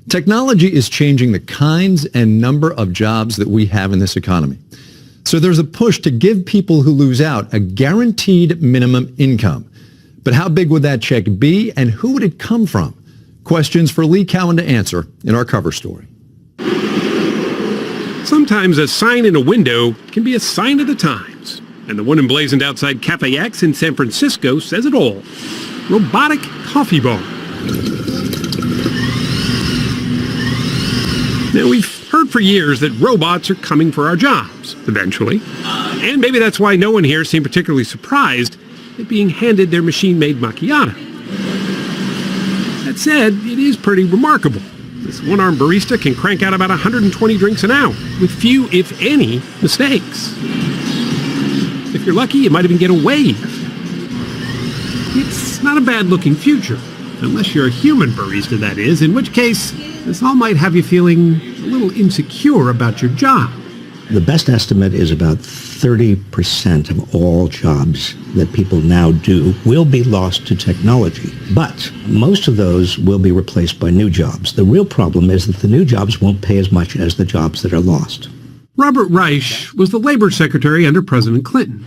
Technology is changing the kinds and number of jobs that we have in this economy. So there's a push to give people who lose out a guaranteed minimum income. But how big would that check be, and who would it come from? Questions for Lee Cowan to answer in our cover story. Sometimes a sign in a window can be a sign of the times. And the one emblazoned outside Cafe X in San Francisco says it all. Robotic coffee bar. Now, we've heard for years that robots are coming for our jobs, eventually. And maybe that's why no one here seemed particularly surprised at being handed their machine-made macchiato. That said, it is pretty remarkable. This one-armed barista can crank out about 120 drinks an hour, with few, if any, mistakes. If you're lucky, you might even get a wave. It's not a bad-looking future, unless you're a human barista, that is, in which case, this all might have you feeling a little insecure about your job. The best estimate is about 30% of all jobs that people now do will be lost to technology. But most of those will be replaced by new jobs. The real problem is that the new jobs won't pay as much as the jobs that are lost. Robert Reich was the labor secretary under President Clinton.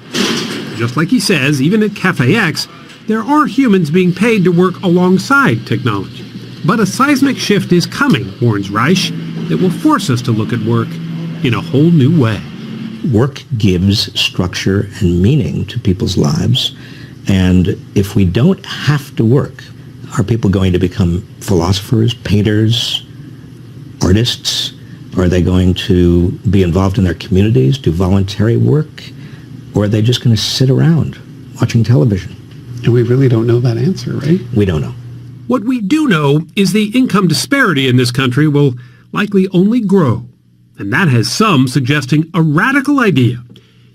Just like he says, even at Cafe X, there are humans being paid to work alongside technology. But a seismic shift is coming, warns Reich, that will force us to look at work in a whole new way. Work gives structure and meaning to people's lives, and if we don't have to work, are people going to become philosophers, painters, artists? Are they going to be involved in their communities, do voluntary work? Or are they just going to sit around watching television? And we really don't know that answer, right? We don't know. What we do know is the income disparity in this country will likely only grow. And that has some suggesting a radical idea.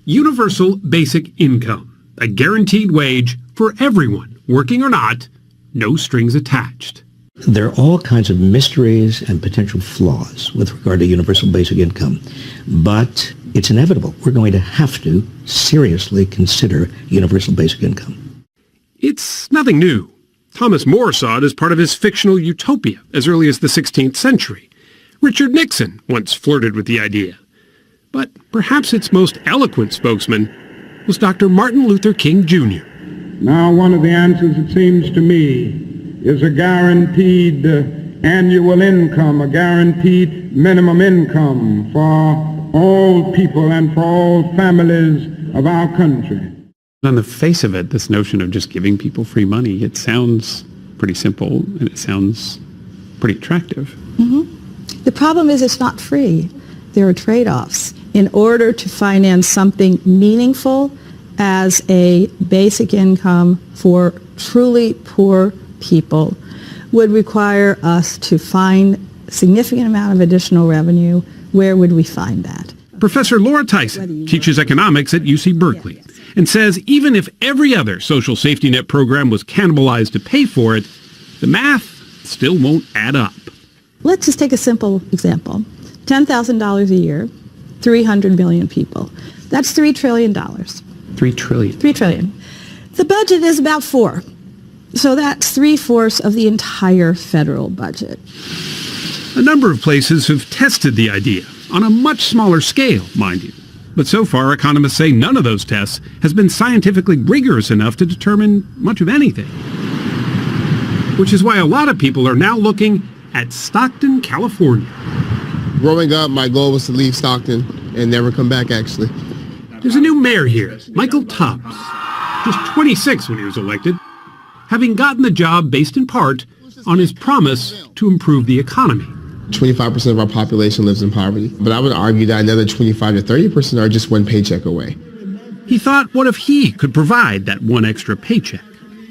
Universal basic income. A guaranteed wage for everyone, working or not, no strings attached. There are all kinds of mysteries and potential flaws with regard to universal basic income. But it's inevitable. We're going to have to seriously consider universal basic income. It's nothing new. Thomas More saw it as part of his fictional utopia as early as the 16th century. Richard Nixon once flirted with the idea. But perhaps its most eloquent spokesman was Dr. Martin Luther King Jr. Now, one of the answers, it seems to me, is a guaranteed annual income, a guaranteed minimum income for all people and for all families of our country. On the face of it, this notion of just giving people free money, it sounds pretty simple and it sounds pretty attractive. Mm-hmm. The problem is it's not free. There are trade-offs. In order to finance something meaningful as a basic income for truly poor people would require us to find a significant amount of additional revenue. Where would we find that? Professor Laura Tyson teaches economics at UC Berkeley and says even if every other social safety net program was cannibalized to pay for it, the math still won't add up. Let's just take a simple example. $10,000 a year, 300 million people. That's $3 trillion. $3 trillion. $3 trillion. The budget is about $4. So that's 3/4 of the entire federal budget. A number of places have tested the idea, on a much smaller scale, mind you. But so far, economists say none of those tests has been scientifically rigorous enough to determine much of anything. Which is why a lot of people are now looking at Stockton, California. Growing up, my goal was to leave Stockton and never come back, actually. There's a new mayor here, Michael Tubbs. Just 26 when he was elected, having gotten the job based in part on his promise to improve the economy. 25% of our population lives in poverty, but I would argue that another 25 to 30% are just one paycheck away. He thought, what if he could provide that one extra paycheck?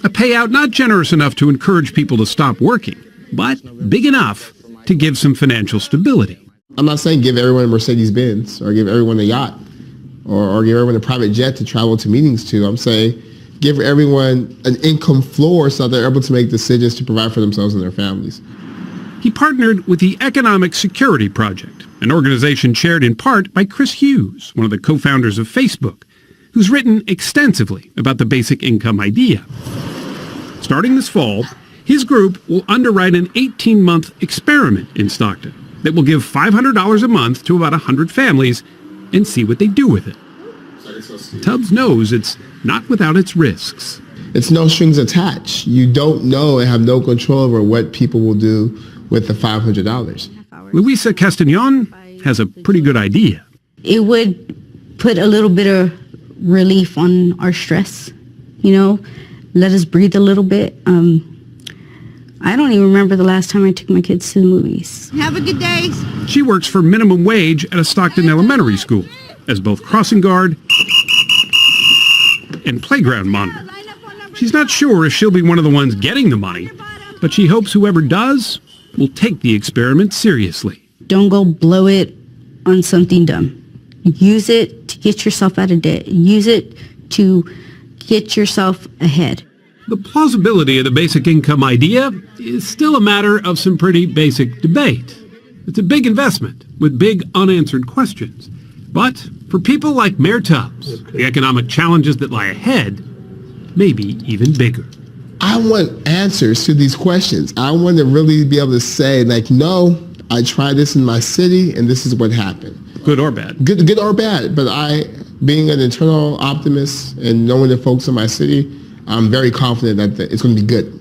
A payout not generous enough to encourage people to stop working, but big enough to give some financial stability. I'm not saying give everyone a Mercedes-Benz or give everyone a yacht or give everyone a private jet to travel to meetings to. I'm saying give everyone an income floor so that they're able to make decisions to provide for themselves and their families. He partnered with the Economic Security Project, an organization chaired in part by Chris Hughes, one of the co-founders of Facebook, who's written extensively about the basic income idea. Starting this fall, His group will underwrite an 18-month experiment in Stockton that will give $500 a month to about 100 families and see what they do with it. Tubbs knows it's not without its risks. It's no strings attached. You don't know and have no control over what people will do with the $500. Luisa Castagnon has a pretty good idea. It would put a little bit of relief on our stress, let us breathe a little bit. I don't even remember the last time I took my kids to the movies. Have a good day. She works for minimum wage at a Stockton elementary school as both crossing guard and playground monitor. She's not sure if she'll be one of the ones getting the money, but she hopes whoever does will take the experiment seriously. Don't go blow it on something dumb. Use it to get yourself out of debt. Use it to get yourself ahead. The plausibility of the basic income idea is still a matter of some pretty basic debate. It's a big investment with big unanswered questions. But for people like Mayor Tubbs, the economic challenges that lie ahead may be even bigger. I want answers to these questions. I want to really be able to say, no, I tried this in my city and this is what happened. Good or bad? Good or bad. But being an internal optimist and knowing the folks in my city, I'm very confident that it's going to be good.